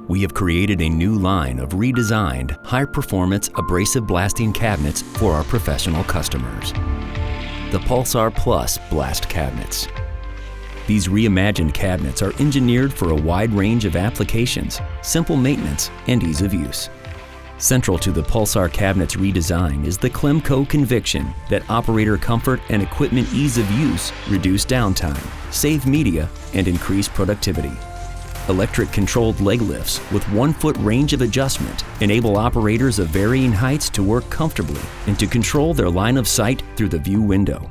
we have created a new line of redesigned, high-performance abrasive blasting cabinets for our professional customers. The Pulsar Plus Blast Cabinets. These reimagined cabinets are engineered for a wide range of applications, simple maintenance, and ease of use. Central to the Pulsar cabinet's redesign is the Clemco conviction that operator comfort and equipment ease of use reduce downtime, save media, and increase productivity. Electric-controlled leg lifts with 1-foot range of adjustment enable operators of varying heights to work comfortably and to control their line of sight through the view window.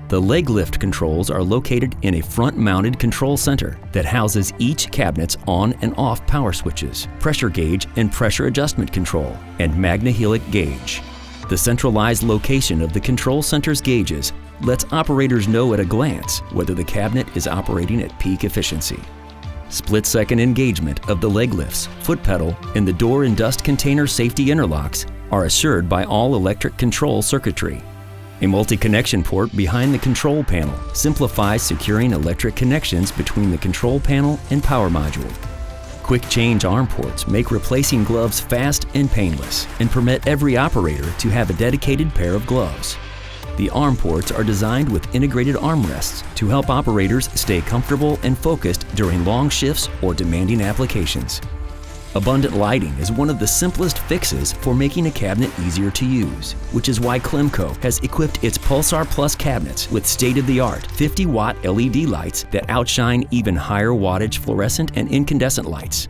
The leg lift controls are located in a front-mounted control center that houses each cabinet's on and off power switches, pressure gauge and pressure adjustment control, and magnehelic gauge. The centralized location of the control center's gauges lets operators know at a glance whether the cabinet is operating at peak efficiency. Split-second engagement of the leg lifts, foot pedal, and the door and dust container safety interlocks are assured by all electric control circuitry. A multi-connection port behind the control panel simplifies securing electric connections between the control panel and power module. Quick change arm ports make replacing gloves fast and painless and permit every operator to have a dedicated pair of gloves. The arm ports are designed with integrated armrests to help operators stay comfortable and focused during long shifts or demanding applications. Abundant lighting is one of the simplest fixes for making a cabinet easier to use, which is why Clemco has equipped its Pulsar Plus cabinets with state-of-the-art 50-watt LED lights that outshine even higher wattage fluorescent and incandescent lights.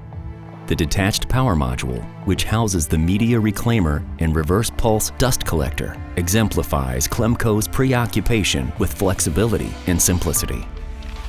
The detached power module, which houses the media reclaimer and reverse pulse dust collector, exemplifies Clemco's preoccupation with flexibility and simplicity.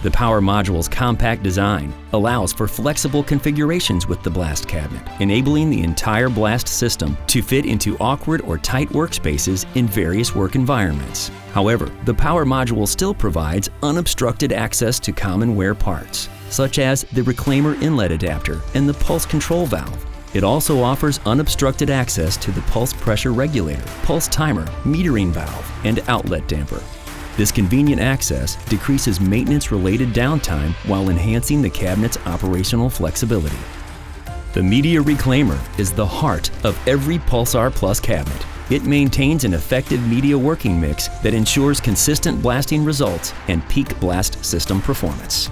The power module's compact design allows for flexible configurations with the blast cabinet, enabling the entire blast system to fit into awkward or tight workspaces in various work environments. However, the power module still provides unobstructed access to common wear parts, such as the reclaimer inlet adapter and the pulse control valve. It also offers unobstructed access to the pulse pressure regulator, pulse timer, metering valve, and outlet damper. This convenient access decreases maintenance-related downtime while enhancing the cabinet's operational flexibility. The media reclaimer is the heart of every Pulsar Plus cabinet. It maintains an effective media working mix that ensures consistent blasting results and peak blast system performance.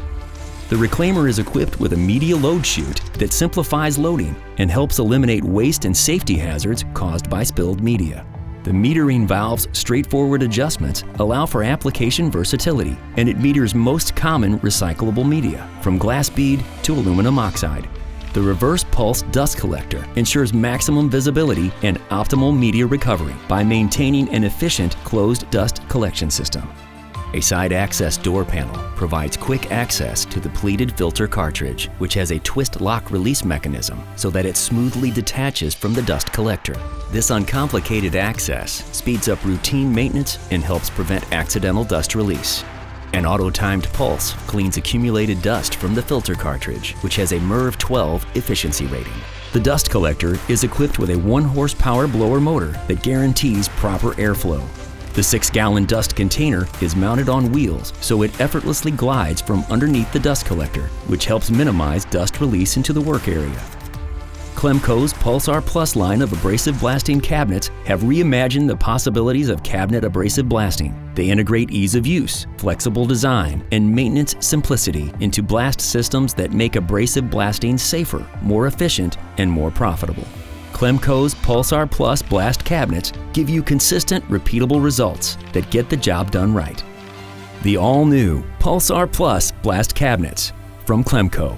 The reclaimer is equipped with a media load chute that simplifies loading and helps eliminate waste and safety hazards caused by spilled media. The metering valve's straightforward adjustments allow for application versatility, and it meters most common recyclable media, from glass bead to aluminum oxide. The reverse pulse dust collector ensures maximum visibility and optimal media recovery by maintaining an efficient closed dust collection system. A side access door panel provides quick access to the pleated filter cartridge, which has a twist lock release mechanism so that it smoothly detaches from the dust collector. This uncomplicated access speeds up routine maintenance and helps prevent accidental dust release. An auto-timed pulse cleans accumulated dust from the filter cartridge, which has a MERV 12 efficiency rating. The dust collector is equipped with a 1-horsepower blower motor that guarantees proper airflow. The 6-gallon dust container is mounted on wheels, so it effortlessly glides from underneath the dust collector, which helps minimize dust release into the work area. Clemco's Pulsar Plus line of abrasive blasting cabinets have reimagined the possibilities of cabinet abrasive blasting. They integrate ease of use, flexible design, and maintenance simplicity into blast systems that make abrasive blasting safer, more efficient, and more profitable. Clemco's Pulsar Plus Blast Cabinets give you consistent, repeatable results that get the job done right. The all-new Pulsar Plus Blast Cabinets from Clemco.